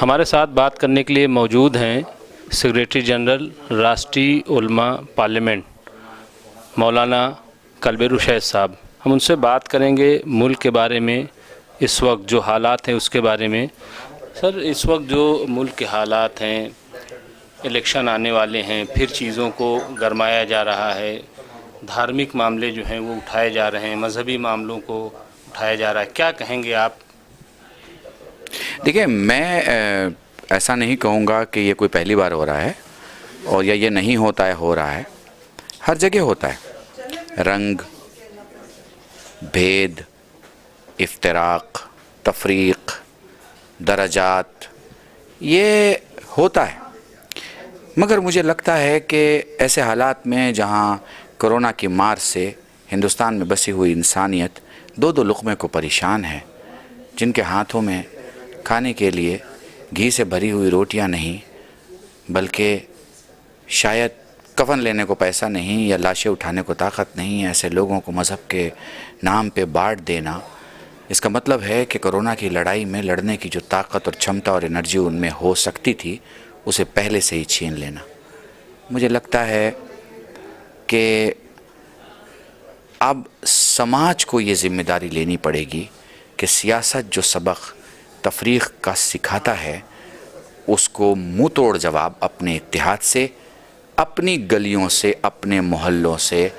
हमारे साथ बात करने के लिए मौजूद हैं सेक्रेटरी जनरल राष्ट्रीय उलमा पार्लियामेंट मौलाना कलबेर शैद साहब। हम उनसे बात करेंगे मुल्क के बारे में, इस वक्त जो हालात हैं उसके बारे में। सर, इस वक्त जो मुल्क के हालात हैं, इलेक्शन आने वाले हैं, फिर चीज़ों को गरमाया जा रहा है, धार्मिक मामले जो हैं वो उठाए जा रहे हैं, मजहबी मामलों को उठाया जा रहा है, क्या कहेंगे आप? देखिए, मैं ऐसा नहीं कहूँगा कि ये कोई पहली बार हो रहा है और या ये नहीं होता है, हो रहा है। हर जगह होता है। रंग, भेद, इफ्तराक, तफरीक, दराजात, ये होता है। मगर मुझे लगता है कि ऐसे हालात में जहाँ कोरोना की मार से हिंदुस्तान में बसी हुई इंसानियत दो दो लुक़मे को परेशान है, जिनके हाथों में खाने के लिए घी से भरी हुई रोटियां नहीं, बल्कि शायद कफन लेने को पैसा नहीं या लाशें उठाने को ताकत नहीं, ऐसे लोगों को मज़हब के नाम पे बांट देना, इसका मतलब है कि कोरोना की लड़ाई में लड़ने की जो ताकत और क्षमता और एनर्जी उनमें हो सकती थी, उसे पहले से ही छीन लेना। मुझे लगता है कि अब समाज को ये ज़िम्मेदारी लेनी पड़ेगी कि सियासत जो सबक तफरीक का सिखाता है, उसको मुँह तोड़ जवाब अपने इत्तेहाद से, अपनी गलियों से, अपने मोहल्लों से,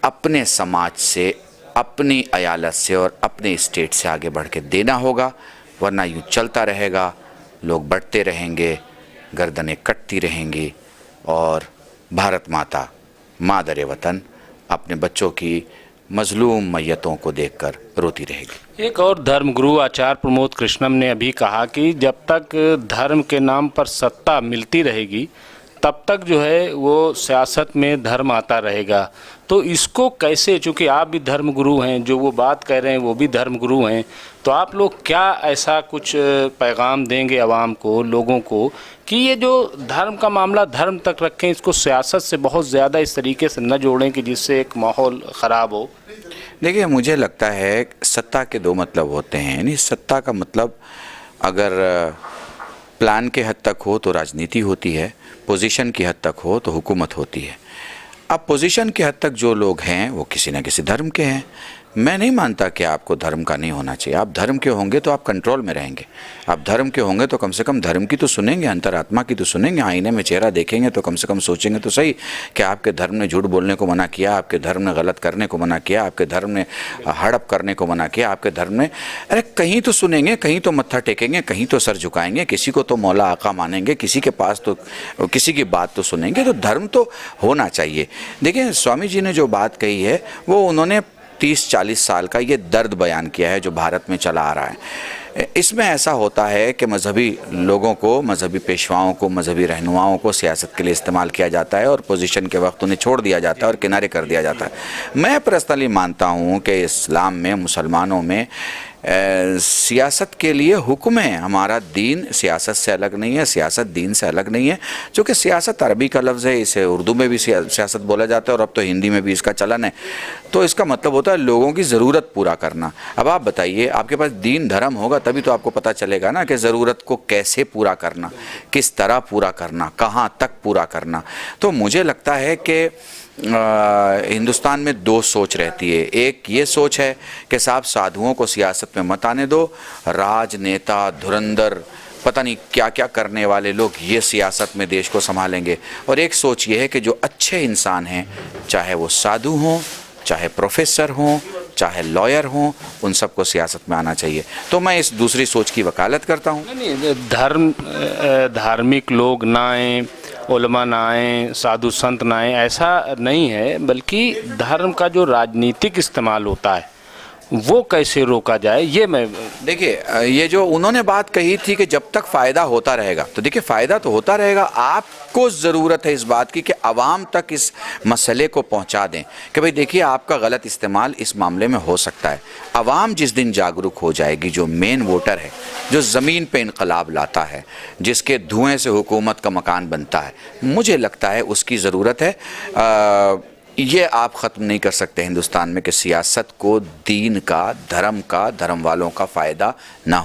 अपने समाज से, अपनी अयालत से और अपने स्टेट से आगे बढ़ के देना होगा। वरना यूँ चलता रहेगा, लोग बढ़ते रहेंगे, गर्दनें कटती रहेंगी और भारत माता मादर वतन अपने बच्चों की मजलूम मैयतों को देखकर रोती रहेगी। एक और धर्मगुरु आचार्य प्रमोद कृष्णम ने अभी कहा कि जब तक धर्म के नाम पर सत्ता मिलती रहेगी तब तक जो है वो सियासत में धर्म आता रहेगा। तो इसको कैसे, चूँकि आप भी धर्मगुरु हैं, जो वो बात कह रहे हैं वो भी धर्मगुरु हैं, तो आप लोग क्या ऐसा कुछ पैगाम देंगे आवाम को, लोगों को, कि ये जो धर्म का मामला धर्म तक रखें, इसको सियासत से बहुत ज़्यादा इस तरीके से न जोड़ें कि जिससे एक माहौल ख़राब हो? देखिए, मुझे लगता है सत्ता के दो मतलब होते हैं। यानी सत्ता का मतलब अगर प्लान के हद तक हो तो राजनीति होती है, पोजीशन की हद तक हो तो हुकूमत होती है। अब पोजीशन के हद तक जो लोग हैं वो किसी न किसी धर्म के हैं। मैं नहीं मानता कि आपको धर्म का नहीं होना चाहिए। आप धर्म के होंगे तो आप कंट्रोल में रहेंगे। आप धर्म के होंगे तो कम से कम धर्म की तो सुनेंगे, अंतरात्मा की तो सुनेंगे। आईने में चेहरा देखेंगे तो कम से कम सोचेंगे तो सही कि आपके धर्म ने झूठ बोलने को मना किया, आपके धर्म ने गलत करने को मना किया, आपके धर्म ने हड़प करने को मना किया, आपके धर्म ने, अरे कहीं तो सुनेंगे, कहीं तो मत्था टेकेंगे, कहीं तो सर झुकाएंगे, किसी को तो मौला आका मानेंगे, किसी के पास तो किसी की बात तो सुनेंगे। तो धर्म तो होना चाहिए। देखिए, स्वामी जी ने जो बात कही है वो उन्होंने 30-40 साल का ये दर्द बयान किया है जो भारत में चला आ रहा है। इसमें ऐसा होता है कि मजहबी लोगों को, मजहबी पेशवाओं को, मजहबी रहनुमाओं को सियासत के लिए इस्तेमाल किया जाता है और पोजीशन के वक्त उन्हें छोड़ दिया जाता है और किनारे कर दिया जाता है। मैं पर्सनली मानता हूँ कि इस्लाम में, मुसलमानों में सियासत के लिए हुक्म है। हमारा दीन सियासत से अलग नहीं है, सियासत दीन से अलग नहीं है। चूँकि सियासत अरबी का लफ्ज़ है, इसे उर्दू में भी सियासत बोला जाता है और अब तो हिंदी में भी इसका चलन है। तो इसका मतलब होता है लोगों की ज़रूरत पूरा करना। अब आप बताइए, आपके पास दीन धर्म होगा तभी तो आपको पता चलेगा ना कि ज़रूरत को कैसे पूरा करना, किस तरह पूरा करना, कहाँ तक पूरा करना। तो मुझे लगता है कि हिंदुस्तान में दो सोच रहती है। एक ये सोच है कि साहब साधुओं को सियासत में मत आने दो, राजनेता, धुरंधर, पता नहीं क्या क्या करने वाले लोग ये सियासत में देश को संभालेंगे। और एक सोच ये है कि जो अच्छे इंसान हैं, चाहे वो साधु हों, चाहे प्रोफेसर हों, चाहे लॉयर हों, उन सबको सियासत में आना चाहिए। तो मैं इस दूसरी सोच की वकालत करता हूँ। नहीं, धार्मिक लोग ना आएँ, उलमा ना आएँ, साधु संत ना आएँ, ऐसा नहीं है, बल्कि धर्म का जो राजनीतिक इस्तेमाल होता है वो कैसे रोका जाए, ये मैं, देखिए, ये जो उन्होंने बात कही थी कि जब तक फ़ायदा होता रहेगा, तो देखिए फ़ायदा तो होता रहेगा। आपको ज़रूरत है इस बात की कि आवाम तक इस मसले को पहुंचा दें कि भाई देखिए आपका गलत इस्तेमाल इस मामले में हो सकता है। आवाम जिस दिन जागरूक हो जाएगी, जो मेन वोटर है, जो ज़मीन पे इनकलाब लाता है, जिसके धुएँ से हुकूमत का मकान बनता है, मुझे लगता है उसकी ज़रूरत है। ये आप ख़त्म नहीं कर सकते हिंदुस्तान में कि सियासत को दीन का, धर्म वालों का फ़ायदा ना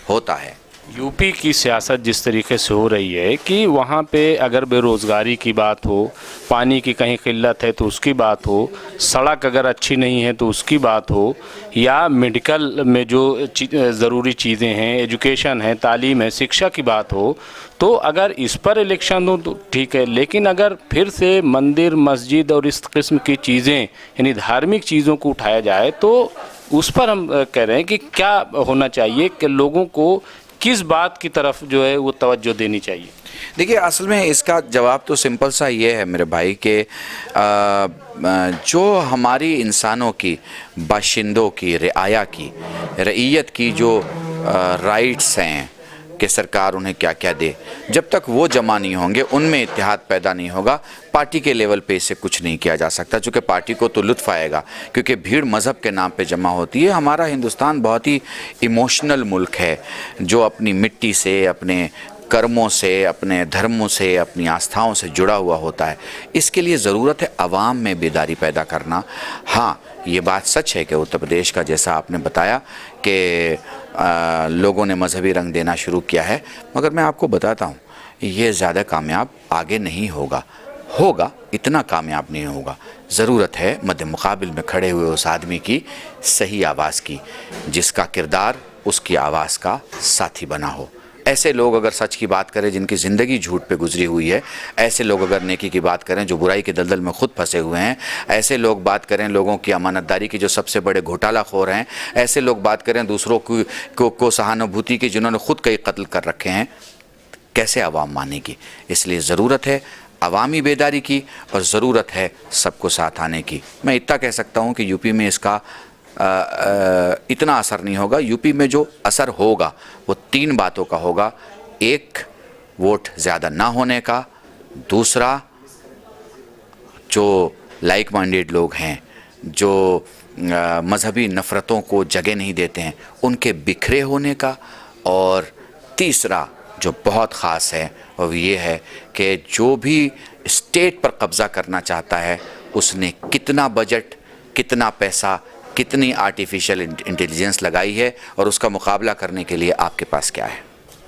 होता है। यूपी की सियासत जिस तरीके से हो रही है कि वहाँ पे अगर बेरोज़गारी की बात हो, पानी की कहीं किल्लत है तो उसकी बात हो, सड़क अगर अच्छी नहीं है तो उसकी बात हो, या मेडिकल में जो ज़रूरी चीज़ें हैं, एजुकेशन है, तालीम है, शिक्षा की बात हो, तो अगर इस पर इलेक्शन हो तो ठीक है। लेकिन अगर फिर से मंदिर, मस्जिद और इस किस्म की चीज़ें यानी धार्मिक चीज़ों को उठाया जाए तो उस पर हम कह रहे हैं कि क्या होना चाहिए कि लोगों को किस बात की तरफ जो है वो तवज्जो देनी चाहिए। देखिए, असल में इसका जवाब तो सिंपल सा ये है मेरे भाई कि जो हमारी इंसानों की, बाशिंदों की, रियाया की, रईयत की जो राइट्स हैं कि सरकार उन्हें क्या क्या दे, जब तक वो जमा नहीं होंगे, उनमें इत्तेहाद पैदा नहीं होगा, पार्टी के लेवल पे इससे कुछ नहीं किया जा सकता। चूँकि पार्टी को तो लुत्फ़ आएगा क्योंकि भीड़ मज़हब के नाम पे जमा होती है। हमारा हिंदुस्तान बहुत ही इमोशनल मुल्क है जो अपनी मिट्टी से, अपने कर्मों से, अपने धर्मों से, अपनी आस्थाओं से जुड़ा हुआ होता है। इसके लिए ज़रूरत है अवाम में बेदारी पैदा करना। हाँ, ये बात सच है कि उत्तर प्रदेश का, जैसा आपने बताया कि लोगों ने मजहबी रंग देना शुरू किया है, मगर मैं आपको बताता हूँ ये ज़्यादा कामयाब आगे नहीं होगा, इतना कामयाब नहीं होगा। ज़रूरत है मद्दे मुकाबिल में खड़े हुए उस आदमी की सही आवाज़ की, जिसका किरदार उसकी आवाज़ का साथी बना हो। ऐसे लोग अगर सच की बात करें जिनकी ज़िंदगी झूठ पे गुजरी हुई है, ऐसे लोग अगर नेकी की बात करें जो बुराई के दलदल में खुद फंसे हुए हैं, ऐसे लोग बात करें लोगों की अमानतदारी की जो सबसे बड़े घोटालाखोर हैं, ऐसे लोग बात करें दूसरों को सहानुभूति की जिन्होंने खुद कई कत्ल कर रखे हैं, कैसे आवाम मानेगी। इसलिए ज़रूरत है अवामी बेदारी की और ज़रूरत है सबको साथ आने की। मैं इतना कह सकता हूँ कि यूपी में इसका इतना असर नहीं होगा। यूपी में जो असर होगा वो 3 बातों का होगा। एक, वोट ज़्यादा ना होने का। दूसरा, जो लाइक माइंडेड लोग हैं, जो मजहबी नफ़रतों को जगह नहीं देते हैं, उनके बिखरे होने का। और तीसरा जो बहुत ख़ास है और ये है कि जो भी स्टेट पर कब्ज़ा करना चाहता है उसने कितना बजट, कितना पैसा, कितनी आर्टिफिशियल इंटेलिजेंस लगाई है और उसका मुकाबला करने के लिए आपके पास क्या है।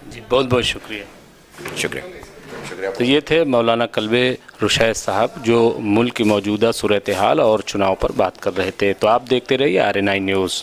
जी, बहुत बहुत शुक्रिया। शुक्रिया। तो ये थे मौलाना कल्बे रुशैद साहब जो मुल्क की मौजूदा सूरत हाल और चुनाव पर बात कर रहे थे। तो आप देखते रहिए RNI न्यूज़।